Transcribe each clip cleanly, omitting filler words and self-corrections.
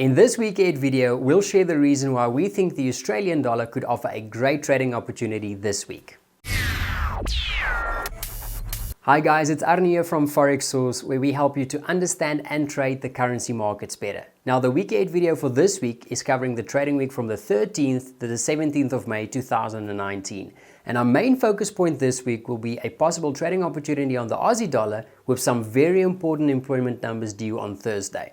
In this week 8 video, we'll share the reason why we think the Australian dollar could offer a great trading opportunity this week. Hi guys, it's Arnie here from Forex Source, where we help you to understand and trade the currency markets better. Now the week 8 video for this week is covering the trading week from the 13th to the 17th of May 2019. And our main focus point this week will be a possible trading opportunity on the Aussie dollar with some very important employment numbers due on Thursday.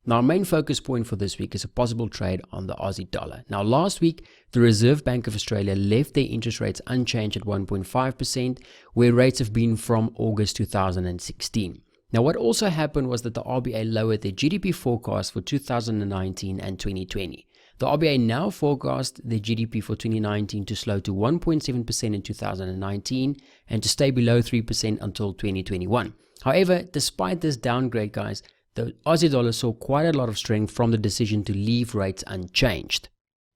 Now, our main focus point for this week is a possible trade on the Aussie dollar. Now, last week, the Reserve Bank of Australia left their interest rates unchanged at 1.5%, where rates have been from August 2016. Now, what also happened was that the RBA lowered their GDP forecast for 2019 and 2020. The RBA now forecast their GDP for 2019 to slow to 1.7% in 2019 and to stay below 3% until 2021. However, despite this downgrade, guys, the Aussie dollar saw quite a lot of strength from the decision to leave rates unchanged.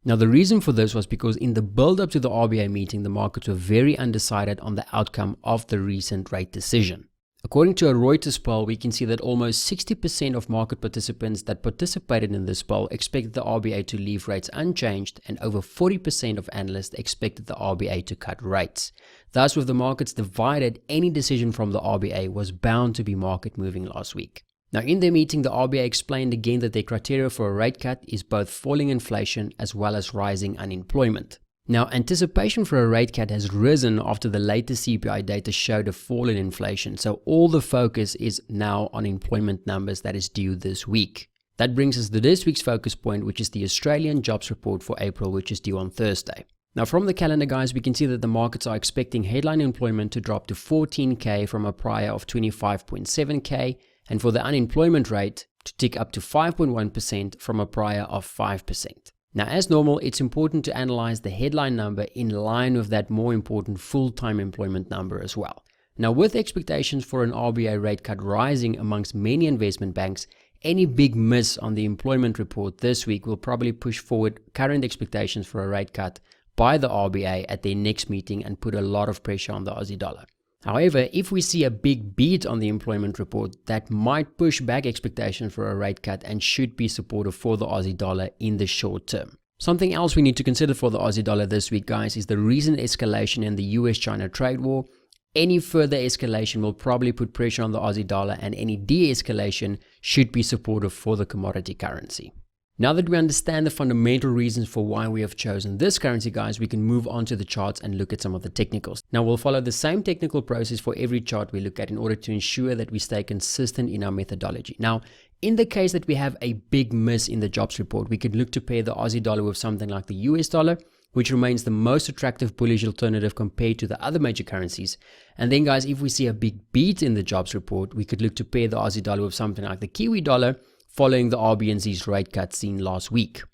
Now, the reason for this was because in the build-up to the RBA meeting, the markets were very undecided on the outcome of the recent rate decision. According to a Reuters poll, we can see that almost 60% of market participants that participated in this poll expected the RBA to leave rates unchanged, and over 40% of analysts expected the RBA to cut rates. Thus, with the markets divided, any decision from the RBA was bound to be market moving last week. Now, in their meeting, the RBA explained again that their criteria for a rate cut is both falling inflation as well as rising unemployment. Now, anticipation for a rate cut has risen after the latest CPI data showed a fall in inflation, so all the focus is now on employment numbers that is due this week. That brings us to this week's focus point, which is the Australian jobs report for April, which is due on Thursday. Now, from the calendar, guys, we can see that the markets are expecting headline employment to drop to 14K from a prior of 25.7K, and for the unemployment rate to tick up to 5.1% from a prior of 5%. Now, as normal, it's important to analyze the headline number in line with that more important full-time employment number as well. Now, with expectations for an RBA rate cut rising amongst many investment banks, any big miss on the employment report this week will probably push forward current expectations for a rate cut by the RBA at their next meeting and put a lot of pressure on the Aussie dollar. However, if we see a big beat on the employment report, that might push back expectations for a rate cut and should be supportive for the Aussie dollar in the short term. Something else we need to consider for the Aussie dollar this week, guys, is the recent escalation in the US-China trade war. Any further escalation will probably put pressure on the Aussie dollar, and any de-escalation should be supportive for the commodity currency. Now that we understand the fundamental reasons for why we have chosen this currency, guys, we can move on to the charts and look at some of the technicals. Now, we'll follow the same technical process for every chart we look at in order to ensure that we stay consistent in our methodology. Now, in the case that we have a big miss in the jobs report, we could look to pair the Aussie dollar with something like the US dollar, which remains the most attractive bullish alternative compared to the other major currencies. And then, guys, if we see a big beat in the jobs report, we could look to pair the Aussie dollar with something like the Kiwi dollar, following the AUDNZD's rate cut seen last week.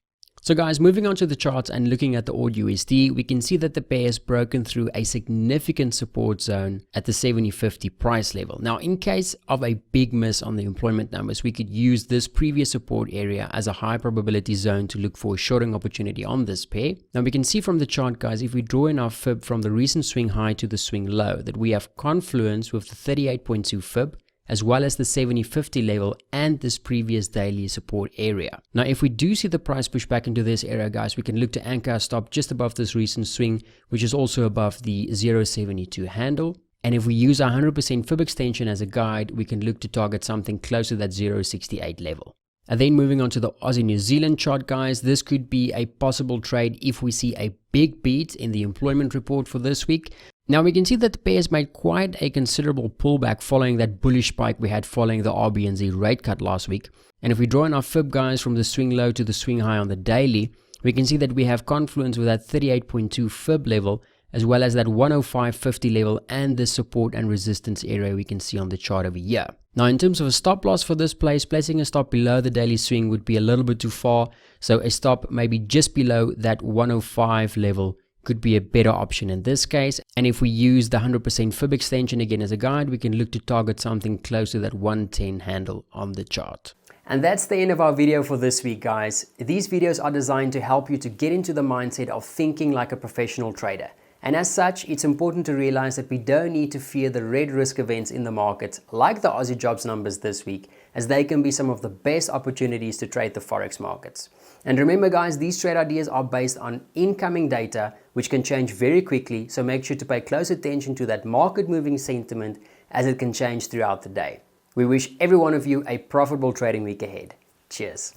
So guys, moving on to the charts and looking at the AUDUSD, we can see that the pair has broken through a significant support zone at the 70.50 price level. Now, in case of a big miss on the employment numbers, we could use this previous support area as a high probability zone to look for a shorting opportunity on this pair. Now, we can see from the chart, guys, if we draw in our fib from the recent swing high to the swing low, that we have confluence with the 38.2 fib, as well as the 70.50 level and this previous daily support area. Now, if we do see the price push back into this area, guys, we can look to anchor our stop just above this recent swing, which is also above the 0.72 handle. And if we use our 100% fib extension as a guide, we can look to target something close to that 0.68 level. And then moving on to the Aussie New Zealand chart, guys, this could be a possible trade if we see a big beat in the employment report for this week. Now, we can see that the pair has made quite a considerable pullback following that bullish spike we had following the RBNZ rate cut last week. And if we draw in our fib, guys, from the swing low to the swing high on the daily, we can see that we have confluence with that 38.2 fib level, as well as that 105.50 level and the support and resistance area we can see on the chart over here. Now, in terms of a stop loss for this place, placing a stop below the daily swing would be a little bit too far. So a stop maybe just below that 105 level could be a better option in this case. And if we use the 100% fib extension again as a guide, we can look to target something close to that 110 handle on the chart. And that's the end of our video for this week, guys. These videos are designed to help you to get into the mindset of thinking like a professional trader. And as such, it's important to realize that we don't need to fear the red risk events in the market, like the Aussie jobs numbers this week, as they can be some of the best opportunities to trade the Forex markets. And remember guys, these trade ideas are based on incoming data, which can change very quickly, so make sure to pay close attention to that market moving sentiment as it can change throughout the day. We wish every one of you a profitable trading week ahead. Cheers.